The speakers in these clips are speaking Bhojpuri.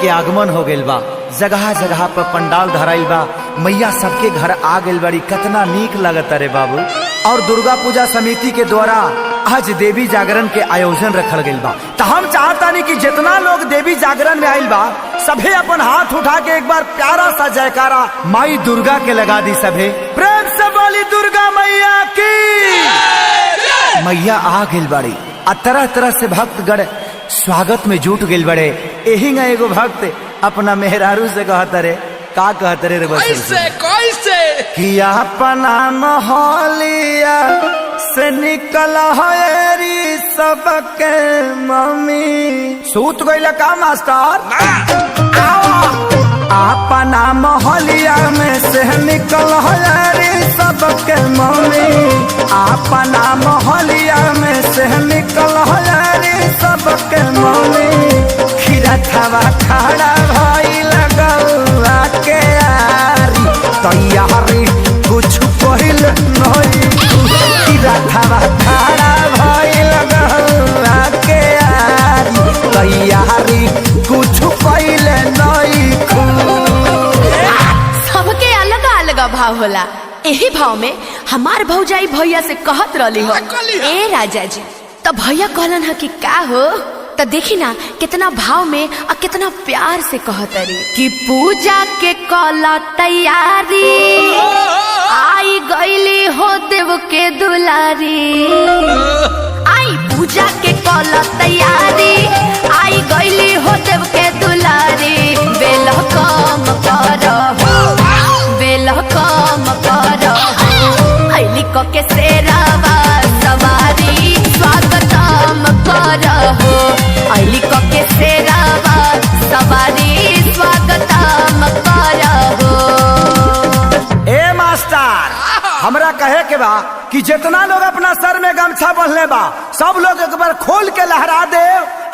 के आगमन हो गइल बा। जगह जगह पर पंडाल धराइल बा। मैया सबके घर आ गइल बड़ी। कितना नीक लगता रे बाबू। और दुर्गा पूजा समिति के द्वारा आज देवी जागरण के आयोजन रखल गइल बा। तो हम चाहतानी कि जितना लोग देवी जागरण में आइल बा सभे अपन हाथ उठा के एक बार प्यारा सा जयकारा माई दुर्गा के लगा दी। सभे प्रेम से बोली दुर्गा मैया की। मैया आ गइल बड़ी आ तरह तरह से भक्तगण स्वागत में जुट गइल बड़े। यही ना एगो भक्त अपना मेहरारू से कहता रे, का कहता रे कैसे कि अपना मोहलिया से निकल हरी सबके मम्मी। सूत गइल का मास्टर? अपना मोहलिया में से निकल हरी सबके मम्मी। अपना मोहलिया में से निकल हरी सबके मम्मी। खीरा थवा खड़ा भाई लगौआ के यारी तैयारी कुछ पहिल नहीं। खीरा थवा खड़ा भाई लगौआ के यारी तैयारी कुछ पहिल नहीं। सबके अलग अलग भाव होला। यही भाव में हमार भौजाई भैया से कहत रहली हो, ए राजा जी। तो भैया कहलन है कि का हो? तो देखी ना कितना भाव में और कितना प्यार से कहत रही कि पूजा के कला तैयारी आई गईली हो देव के दुलारी। आई पूजा के कला तैयारी आई गईली हो देव के दुलारी। बेल कम करहो, बेल कम करहो। आईली को के सेरावा सवारी स्वागतम करहो। आईली को के सेरावा सवारी स्वागतम करहो। ए मास्टर, हमरा कहे के बा कि जितना लोग अपना सर में गमछा बंधले बा सब लोग एक बार खोल के लहरा दे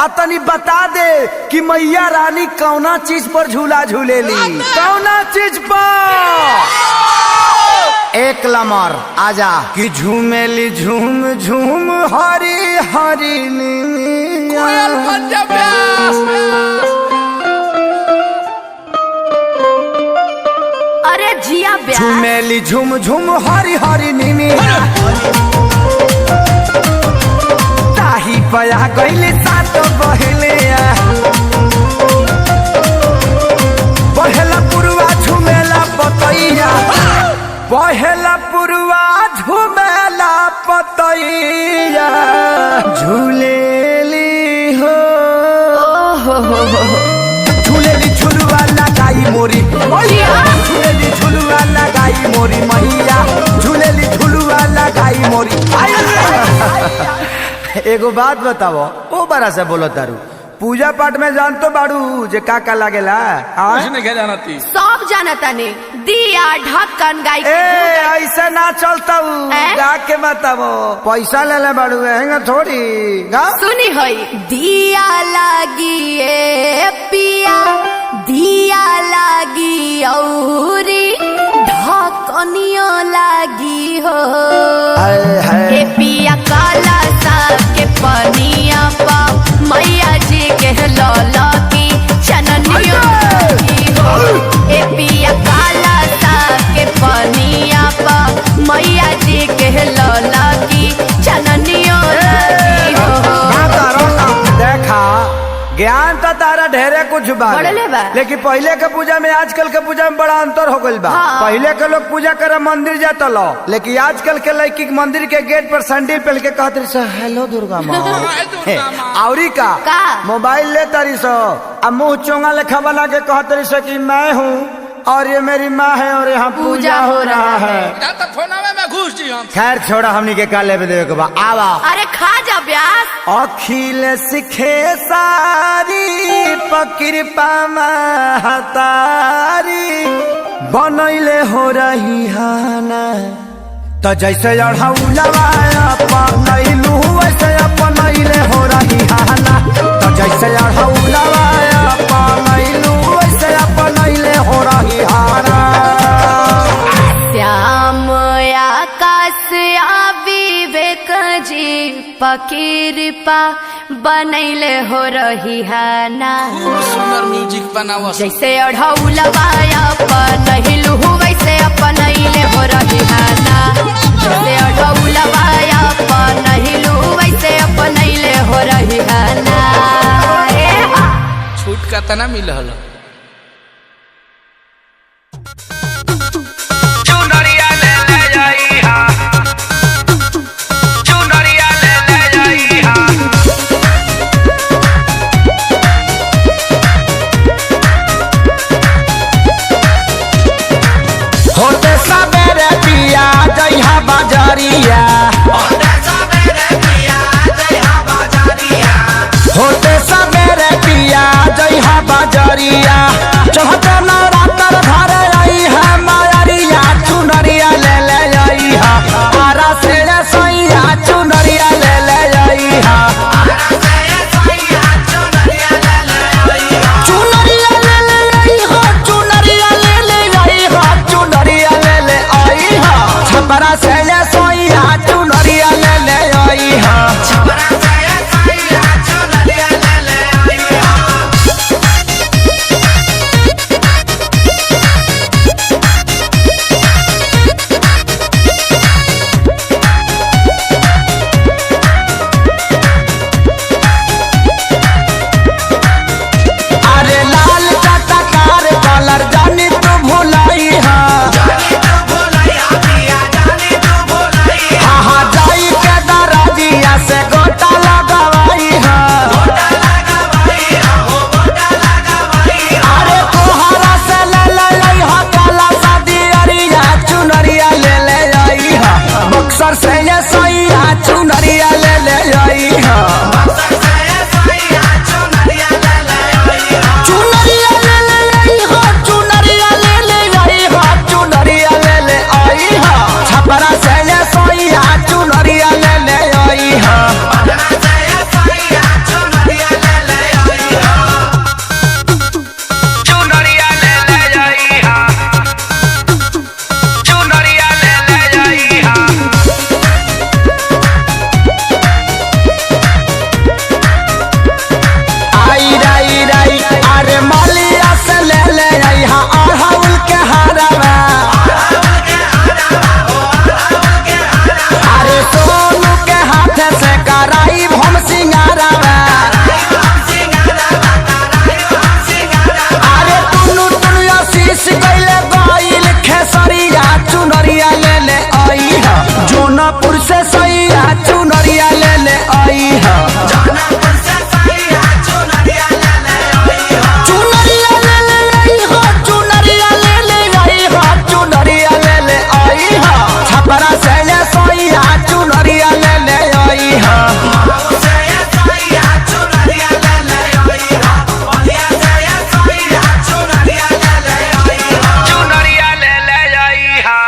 और तनी बता दे कि मैया रानी कौना चीज पर झूला झूलेली। कौना चीज पर? एक लमर आजा कि झूमेली झूम झूम हरी हरी कोयल पंजाब व्यास। अरे जिया ब्यास। झूमेली झूम झूम हरी हरी नीनी ताही पया गईले सात बहले। पहला पुरवा झूमेला पतैया, पहला पुरवा झूमेला पतैया। झूलेली हो झूलेली झुलवा लगाई मोरी मैया। झूलेली झुलवा लगाई मोरी मैया। झूलेली झुलवा लगाई मोरी। एगो बात बताओ, ओ बड़ा से बोलो तारू पूजा पाठ में जान तो बाड़ू जे का लागेला? जानती सब जानता ने दिया ढक्कन गाय के ऐसे ना चलता गा के बताओ। पैसा ले ले बाड़ू हैंगा थोड़ी गा। सुनी होई दिया लागी ए पिया दिया लागी औरी ढक्कनियो लागी हो। ए पिया काला सा के पनिया पा मैया जी के लौला की चननियो लागी हो। ए पिया काला सा के पनिया पा मैया जी के लौला की चननियो लागी हो। देखा ज्ञान तो तारा ढेरे कुछ बा, लेकिन पहले के पूजा में आजकल के पूजा में बड़ा अंतर हो गइल बा। पहले के लोग पूजा करे मंदिर जाता लो, लेकिन आजकल के लड़की मंदिर के गेट पर सैंडल पहन के कहते सो हेलो दुर्गा माँ। औरी का मोबाइल ले तारी सो अब मुँह चोंगा लेखा बना के कहते सो कि मैं हूँ और ये मेरी माँ है और यहाँ पूजा हो रहा है। खैर छोड़ा, हमनी के का लेवे देवे के बा। आवा अरे खा जा ब्यास। अखिल सिखे सारी पकृपा महतारी बनैले हो रही हाना। तो जैसे अढ़ौलवा अपनैलू वैसे अपनैले हो रही हाना। तो जैसे अढ़ौलवा अपनैलू वैसे अपनैले हो रही हाना। श्याम आकाश विवेक जी पकृपा बनैले हो रही है ना। खूब सुंदर म्यूजिक बनावा। जैसे अढ़ौलवा अपनैलू वैसे अपनैले हो रही है ना। जैसे अढ़ौलवा अपनैलू वैसे अपनैले हो रही है ना। छूट कतना मिलल? चुनरिया ले ले जाई हा, चुनरिया ले ले जाई हा। होते सबेरे पिया जइहा बाजारिया, होते सबेरे पिया जइहा बाजारिया, होते सबेरे पिया जइहा बाजारिया। चढ़ते नवरात्र घरे आई है मायरिया, चुनरिया ले ले आई हा। आरा से सैया चुनरिया ले ले आई हा। आरा से सैया चुनरिया ले ले आई हा। चुनरिया ले ले आई हा, चुनरिया ले ले आई हा, चुनरिया ले ले आई हा। छपरा से सैया चुनरिया ले ले आई हा। छपरा से सैया चुनरिया ले ले आई हा। अरे लाल चटकार कलर जानी तू भुलाई हा। जानी तू भुलैया पिया जानी तू भुलैया। हाँ हाँ जाई के दरजिया से गोटा लगवाई हा। गोटा लगावाई हा हो गोटा लगावाई हा। अरे तोहरा से ले ले आई हा काला शादी अरिया, चुनरिया ले ले आई हा। बक्सर से सैया चुनरिया ले ले आई हा। बक्सर से सैया चुनरिया ले ले आई हा। चुनरिया ले ले आई हा, चुनरिया ले ले आई हा, चुनरिया ले ले आई हा। छपरा से सैया चुनरिया ले ले आई हा। पटना से सैया चुनरिया ले ले आई हा। चुनरिया ले ले जाई हा, चुनरिया ले ले जाई हा। आई राई राई अरे मालिया से ले ले आई हा। अड़हुल के हारवा, अरे सोनू के हाथ से कराई भम सिंगारवा। अरे टुनु टुनु आशीष कैले गइल खेसरिया, चुनरिया ले ले आई हा। जोनापुर से सैया चुनरिया ले ले आई हा। जानापुर से सैया चुनरिया ले ले आई हा। चुनरिया ले ले आई हा, चुनरिया ले ले आई हा, चुनरिया ले ले आई हा। छपरा से सैया चुनरिया ले ले आई हा। माऊ से सैया चुनरिया ले ले आई हा। बलिया से सैया चुनरिया ले ले आई हा। चुनरिया ले ले जाई हा।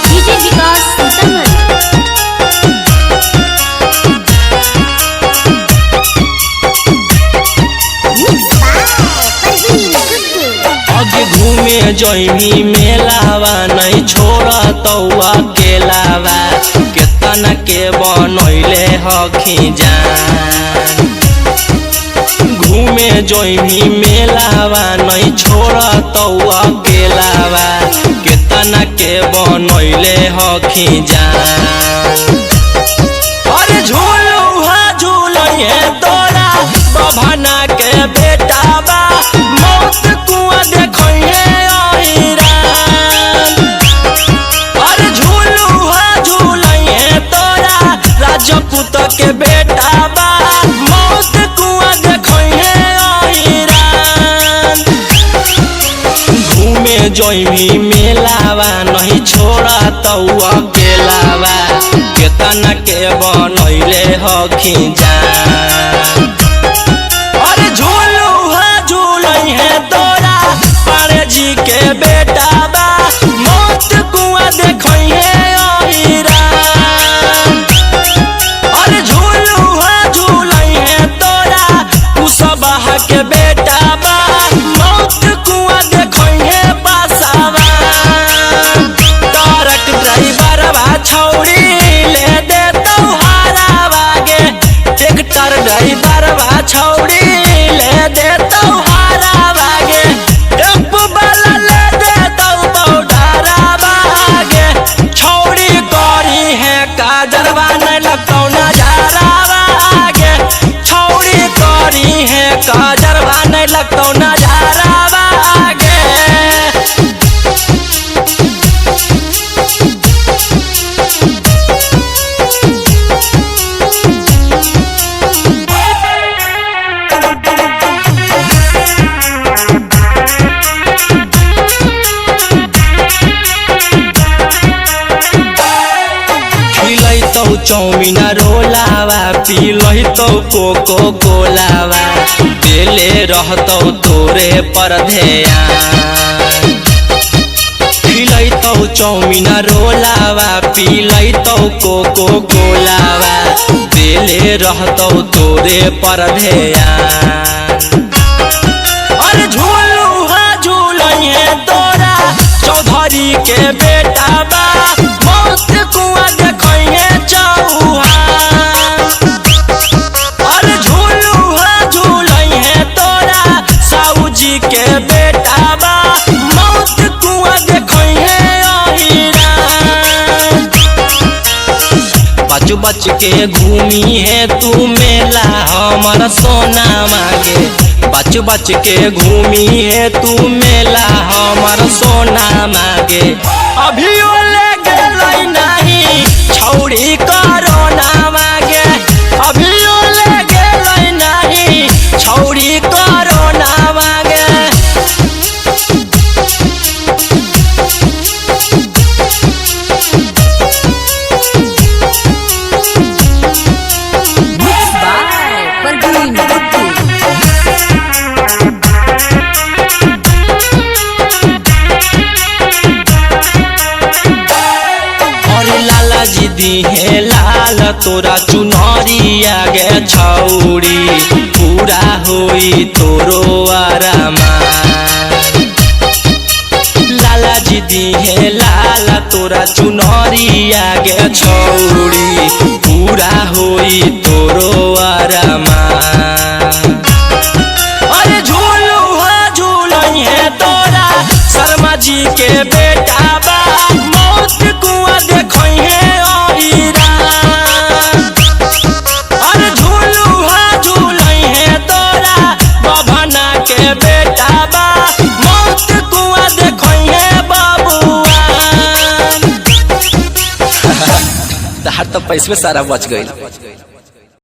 डीजे विकास सीतामढ़ी। आगे घूमे जइनी मेलावा नहीं छोड़ा तौआ केलावा, केतना के बनैले हखी जान। घूमे जइनी मेलावा नहीं छोड़ा तौआ केलावा, केतना के बनैले हखी जान। अरे झूलुहा झूलैहे तोरा बभना के बेटाबा, मौत कुआं देखैहे अहिरान। अरे झूलुहा झूलैहे तोरा राजपूत के बेटाबा, मौत कुआं देखैहे अहिरान। घूमे जइमी मेलावा नहीं छोड़ा तौआ केलावा, केतना के बनैले हखी जान। अरे झूलुहा झूलैहे तोरा पारे जी के बेटाबा, मौत कुआं देखैहे अहिरान। चौमिन रोलावा पी लही तो कोको कोलावा देले रहतो तोरे पर ध्यान खिलैतो चौमिन रोलावा पी लैतो कोको कोलावा देले रहतो तोरे पर ध्यान अरे झूलू हा झूलइहे तोरा चौधरी के बेटा बा मौत कुआ देखइहे चौहान अरे झूलू हा झूलइहे तोरा साऊजी के बेटा बा मौत कुआ देखइहे अहिरान बच बच के घूमी है तू मेला हमर सोना मांगे बच बच के घूमी है तू मेला हमर सोना मांगे अभी ले गेलै नहीं छौड़ी कोरोना मांगे अभी ले गेलै नहीं छौड़ी कोरोना मांगे दी है लाल तोरा चुनरिया गे छौड़ी पूरा होई तोरो आरामान लाला जी दी है लाल तोरा चुनरिया गे छौड़ी पूरा होई तोरो आरामान अरे झूलू हा झूलइहे तोरा शर्मा जी के बेटा बा मौत कुआ देखइहे अरे झूलू हा झूलइहे तोरा बभना के बेटा बा मौत कुआ देखइहे बाबुआ तहार तो पैसवे सारा बच गइल।